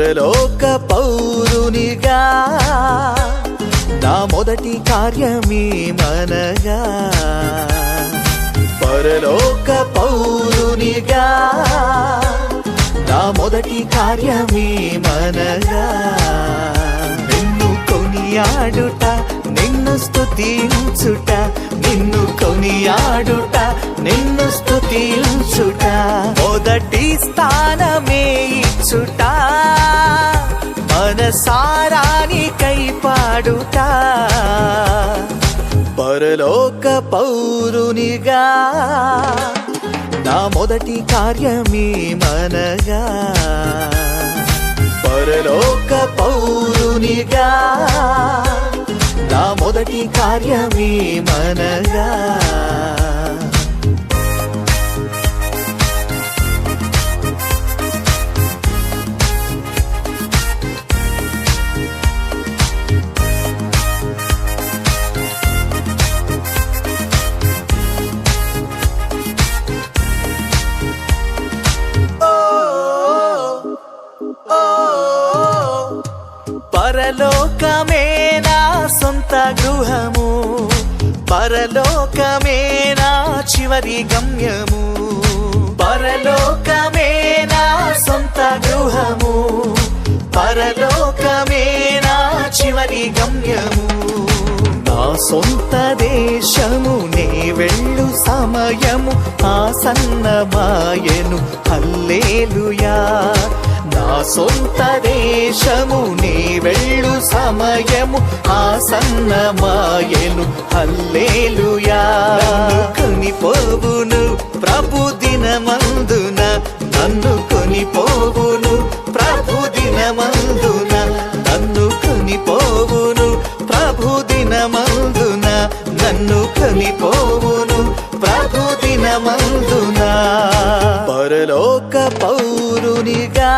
పరలోక పౌరునిగా నా మొదటి కార్యమేమనగా, పరలోక పౌరునిగా నా మొదటి కార్యమేమనగా, నిన్ను కొనియాడుట, నిన్ను స్తుతించుట, నిన్ను కొనియాడుట, నిన్ను స్తుతించుట, మొదటి స్థానమే ఇచ్చుట, మనసారానికై పాడుట, పరలోక పౌరునిగా నా మొదటి కార్యమేమనగా, పరలోక పౌరునిగా నా మొదటి కార్యమేమనగా, పరలోకమే నా సొంత గృహము, పరలోకమే నా చివరి గమ్యము, పరలోకమే నా సొంత గృహము, పరలోకమే నా చివరి గమ్యము, నా సొంత దేశము నే వెళ్ళు సమయము ఆసన్నమాయెను, హల్లెలూయా, నా సొంత దేశము నీ వెళ్ళు సమయము ఆసన్నమాయెను, హల్లెలూయా, నన్ను కొనిపోవును ప్రభు దినమందున, నన్ను కొనిపోవును ప్రభు దినమందున, నన్ను కొనిపోవును ప్రభు దినమందున, నన్ను కొనిపోవును ప్రభు దినమందున, పరలోక పౌరునిగా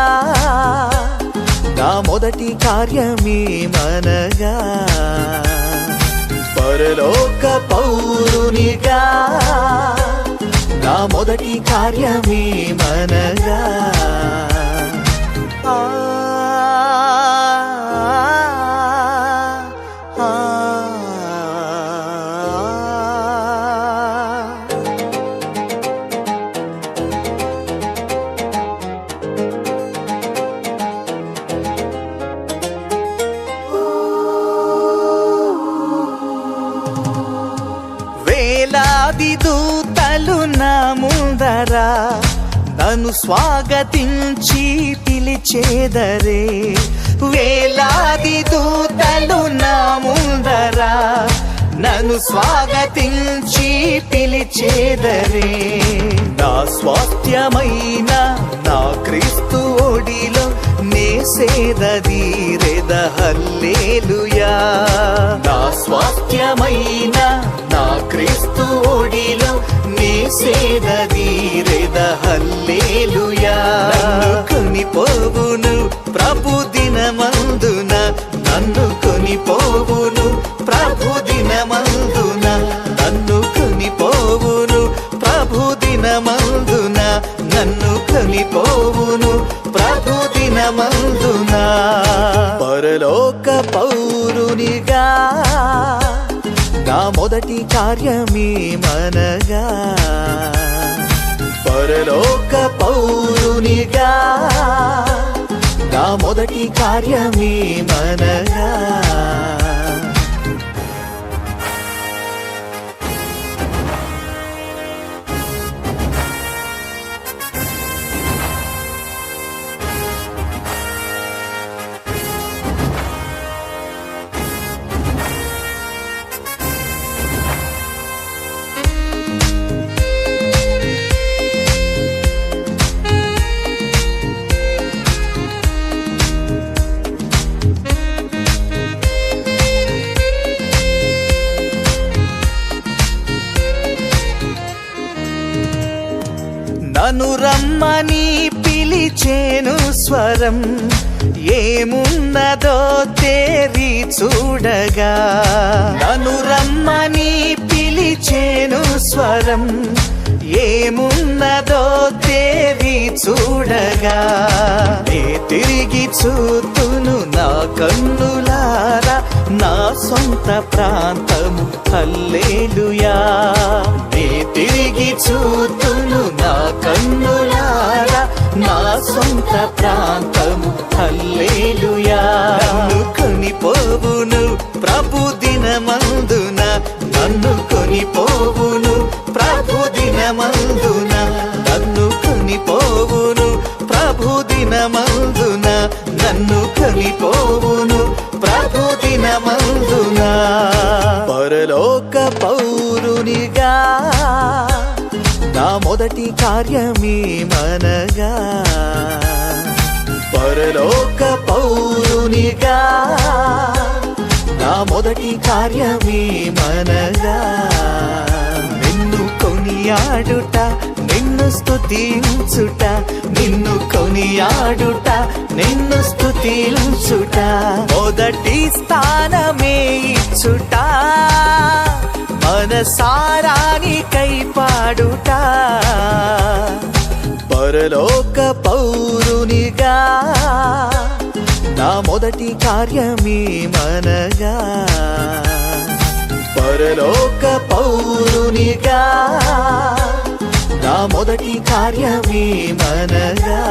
నా మొదటి కార్యమేమనగా, పరలోక పౌరునిగా నా మొదటి కార్యమేమనగా, వేలాది దూతలు నా ముందర నన్ను స్వాగతించి పిలిచేదరే, వేలాది దూతలు నా ముందర నన్ను స్వాగతించి పిలిచేదరే, నా స్వాస్థ్యమైన నా క్రీస్తు ఒడిలో నే సేదదీరెద, హల్లెలూయా, నా స్వాస్థ్యమైన నా క్రీస్తు ఒడిలో నే సేదదీరెద, హల్లెలూయా, నన్ను కొనిపోవును ప్రభు దినమందున, నన్ను కొనిపోవును ప్రభు దినమందున, నన్ను కొనిపోవును ప్రభు దినమందున, నన్ను కొనిపోవును ప్రభు దినమందున, పరలోక పౌరునిగా నా మొదటి కార్యమేమనగా, పరలోక పౌరునిగా నా మొదటి కార్యమేమనగా, నన్ను రమ్మని పిలిచేను స్వరం, ఏమున్నదో తేరి చూడగా, నన్ను రమ్మని పిలిచేను పిలిచేను స్వరం, ఏమున్నదో దేవి చూడగా. నే తిరిగి చూతును నా కన్నులారా, నా సొంత ప్రాంతము హల్లెలూయా. నే తిరిగి చూతును నా కన్నులారా, నా సొంత ప్రాంతము హల్లెలూయా. నన్ను కొనిపోవును ప్రభు దినమందున, నన్ను కొనిపోవును ప్రభు దినమందున, నన్ను కొనిపోవును ప్రభు దినమందున, నన్ను కొనిపోవును ప్రభు దినమందున. పరలోక పౌరునిగా నా మొదటి కార్యమేమనగా, పరలోక పౌరునిగా నా మొదటి కార్యమేమనగా. నిన్ను కొనియాడుట, నిన్ను స్తుతించుట, నిన్ను కొనియాడుట, నిన్ను స్తుతించుట, మొదటి స్థానమే ఇచ్చుట, మనసారానికై పాడుట. పరలోక పౌరునిగా నా మొదటి కార్యమేమనగా, పరలోక పౌరునిగా నా మొదటి కార్యమేమనగా.